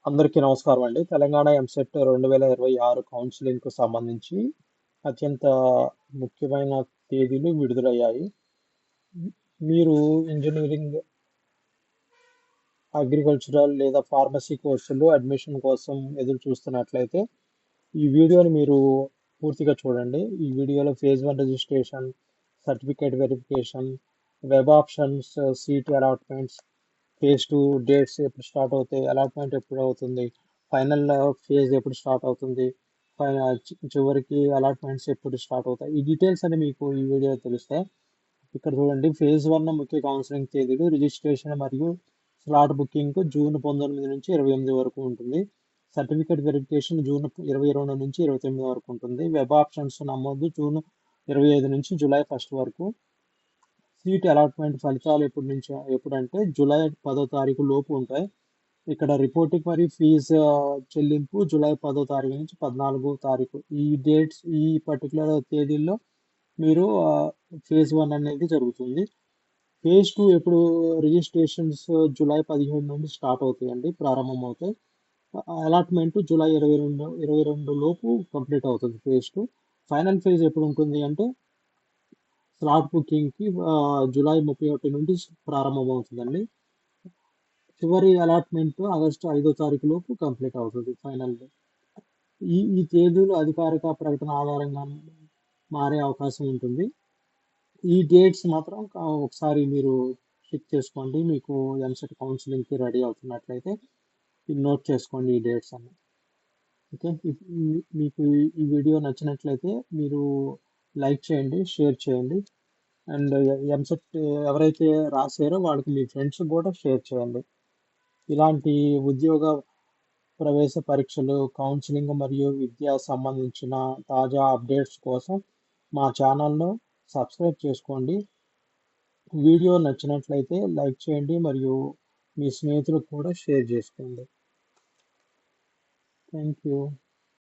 అందరికీ నమస్కారం అండి. తెలంగాణ ఎంసెట్ 2026 కౌన్సిలింగ్‌కు సంబంధించి అత్యంత ముఖ్యమైన తేదీలు విడుదలయ్యాయి. మీరు ఇంజినీరింగ్, అగ్రికల్చరల్ లేదా ఫార్మసీ కోర్సుల్లో అడ్మిషన్ కోసం ఎదురు చూస్తున్నట్లయితే ఈ వీడియోని మీరు పూర్తిగా చూడండి. ఈ వీడియోలో phase 1 registration, certificate verification, web options, seat allotments, phase 2 dates ఎప్పుడు స్టార్ట్ అవుతాయి, అలాట్మెంట్ ఎప్పుడు అవుతుంది, ఫైనల్ ఫేజ్ ఎప్పుడు స్టార్ట్ అవుతుంది, చివరికి అలాట్మెంట్స్ ఎప్పుడు స్టార్ట్ అవుతాయి, ఈ డీటెయిల్స్ అని మీకు ఈ వీడియో తెలుస్తాయి. ఇక్కడ చూడండి, ఫేజ్ 1 ముఖ్య కౌన్సిలింగ్ తేదీలు రిజిస్ట్రేషన్ మరియు స్లాట్ బుకింగ్ జూన్ 19 నుంచి 28 వరకు ఉంటుంది. సర్టిఫికేట్ వెరిఫికేషన్ జూన్ 22 నుంచి 29 వరకు ఉంటుంది. వెబ్ ఆప్షన్స్ నమోదు జూన్ 25 నుంచి జూలై 1 వరకు. సీట్ అలాట్మెంట్ ఫలితాలు ఎప్పుడంటే జూలై 10వ తారీఖు లోపు ఉంటాయి. ఇక్కడ రిపోర్టింగ్ మరియు ఫీజు చెల్లింపు జూలై 10వ తారీఖు నుంచి 14వ తారీఖు. ఈ డేట్స్, ఈ పర్టికులర్ తేదీల్లో మీరు ఫేజ్ 1 అనేది జరుగుతుంది. ఫేజ్ 2 ఎప్పుడు రిజిస్ట్రేషన్స్ జూలై 17 నుండి స్టార్ట్ అవుతాయండి, ప్రారంభం అవుతాయి. అలాట్మెంట్ జూలై 22 లోపు కంప్లీట్ అవుతుంది ఫేజ్ 2. ఫైనల్ ఫేజ్ ఎప్పుడు ఉంటుంది అంటే స్లాట్ బుకింగ్కి జూలై 31 నుండి ప్రారంభమవుతుందండి. చివరి అలాట్మెంట్ ఆగస్టు 5వ తారీఖు లోపు కంప్లీట్ అవుతుంది ఫైనల్. ఈ తేదీలు అధికారిక ప్రకటన ఆధారంగా మారే అవకాశం ఉంటుంది. ఈ డేట్స్ మాత్రం ఒకసారి మీరు చెక్ చేసుకోండి. మీకు ఎంసెట్ కౌన్సిలింగ్కి రెడీ అవుతున్నట్లయితే నోట్ చేసుకోండి ఈ డేట్స్ అన్ని. ఓకే, మీకు ఈ వీడియో నచ్చినట్లయితే మీరు లైక్ చేయండి, షేర్ చేయండి. అండ్ ఎంసెట్ ఎవరైతే రాసారో వాళ్ళకి మీ ఫ్రెండ్స్ కూడా షేర్ చేయండి. ఇలాంటి ఉద్యోగ ప్రవేశ పరీక్షలు, కౌన్సిలింగ్ మరియు విద్యా సంబంధించిన తాజా అప్డేట్స్ కోసం మా ఛానల్ను సబ్స్క్రైబ్ చేసుకోండి. వీడియో నచ్చినట్లయితే లైక్ చేయండి మరియు మీ స్నేహితులకు కూడా షేర్ చేసుకోండి. Thank you.